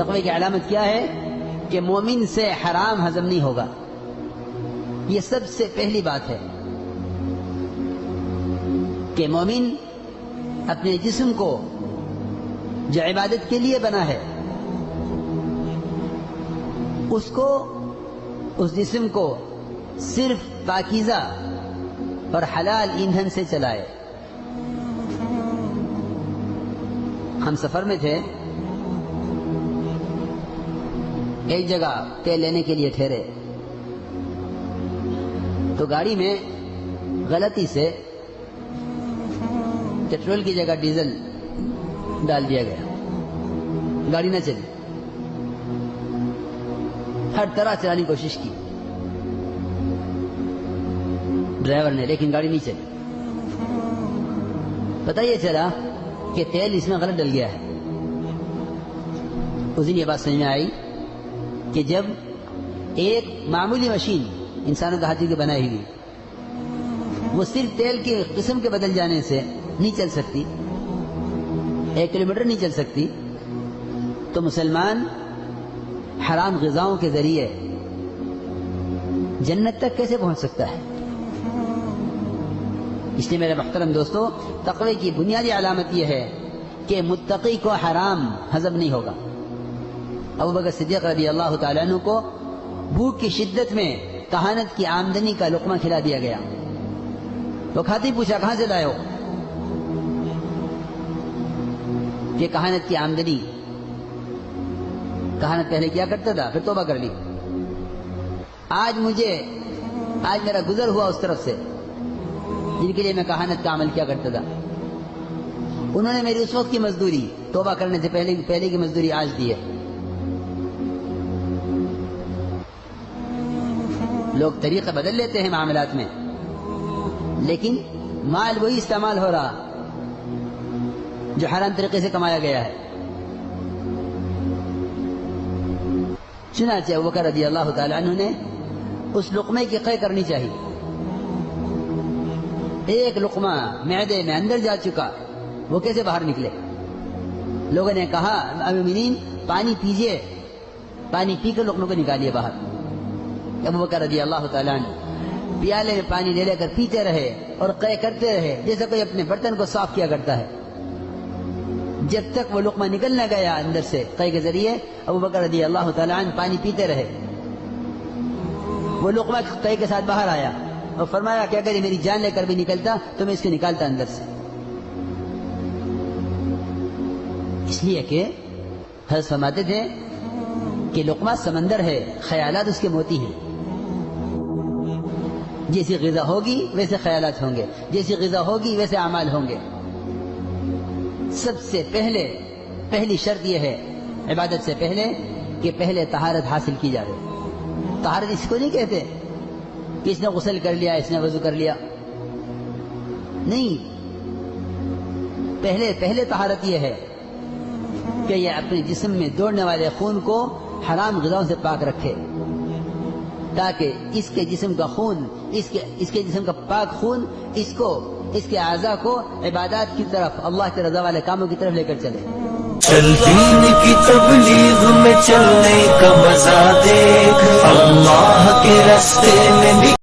تقوی کی علامت کیا ہے کہ مومن سے حرام ہضم نہیں ہوگا. یہ سب سے پہلی بات ہے کہ مومن اپنے جسم کو جو عبادت کے لیے بنا ہے اس جسم کو صرف پاکیزہ اور حلال ایندھن سے چلائے. ہم سفر میں تھے، ایک جگہ تیل لینے کے لیے ٹھہرے تو گاڑی میں غلطی سے پیٹرول کی جگہ ڈیزل ڈال دیا گیا. گاڑی نہ چلی، ہر طرح چلانے کی کوشش کی ڈرائیور نے، لیکن گاڑی نہیں چلی. پتہ یہ چلا کہ تیل اس میں غلط ڈل گیا ہے. اس دن یہ بات سمجھ میں آئی کہ جب ایک معمولی مشین انسانوں کے ہاتھوں کی بنائی ہوئی وہ صرف تیل کے قسم کے بدل جانے سے نہیں چل سکتی، 1 کلومیٹر نہیں چل سکتی، تو مسلمان حرام غذاؤں کے ذریعے جنت تک کیسے پہنچ سکتا ہے؟ اس لیے میرے محترم دوستو، تقوی کی بنیادی علامت یہ ہے کہ متقی کو حرام ہضم نہیں ہوگا. ابو بکر صدیق رضی اللہ تعالیٰ عنہ کو بھوک کی شدت میں کہانت کی آمدنی کا لقمہ کھلا دیا گیا. تو کھاتے پوچھا کہاں سے لائے ہو؟ کہ کہانت کی آمدنی، کہانت پہلے کیا کرتا تھا پھر توبہ کر لی. آج میرا گزر ہوا اس طرف سے جن کے لیے میں کہانت کا عمل کیا کرتا تھا، انہوں نے میری اس وقت کی مزدوری توبہ کرنے سے پہلے کی مزدوری آج دی ہے. لوگ طریقہ بدل لیتے ہیں معاملات میں، لیکن مال وہی استعمال ہو رہا جو حرام طریقے سے کمایا گیا ہے. چنانچہ ابو بکر رضی اللہ تعالی عنہ نے اس لقمے کی قے کرنی چاہیے. ایک لقمہ معدے میں اندر جا چکا، وہ کیسے باہر نکلے؟ لوگوں نے کہا مومنین پانی پیجئے، پانی پی کر لقمے کو نکالیے باہر. ابو بکر رضی اللہ تعالیٰ عنہ پیالے میں پانی لے کر پیتے رہے اور قے کرتے رہے جیسے کوئی اپنے برتن کو صاف کیا کرتا ہے. جب تک وہ لقمہ نکل نہ گیا اندر سے قے کے ذریعے، ابو بکر رضی اللہ تعالیٰ عنہ پانی پیتے رہے. وہ لقمہ قے کے ساتھ باہر آیا اور فرمایا کہ اگر یہ میری جان لے کر بھی نکلتا تو میں اس کو نکالتا اندر سے. اس لیے کہ حضرت فرماتے تھے کہ لقمہ سمندر ہے، خیالات اس کے موتی ہیں. جیسی غذا ہوگی ویسے خیالات ہوں گے، جیسی غذا ہوگی ویسے اعمال ہوں گے. سب سے پہلی شرط یہ ہے عبادت سے پہلے کہ پہلے طہارت حاصل کی جائے. طہارت اس کو نہیں کہتے کہ اس نے غسل کر لیا، اس نے وضو کر لیا، نہیں. پہلے طہارت یہ ہے کہ یہ اپنے جسم میں دوڑنے والے خون کو حرام غذاؤں سے پاک رکھے، تاکہ اس کے جسم کا خون، اس کے جسم کا پاک خون اس کے اعضاء کو عبادات کی طرف، اللہ کی رضا والے کاموں کی طرف لے کر چلے. چل دین کی تبلیغ میں چلنے کا مزہ دیکھ، اللہ کے راستے میں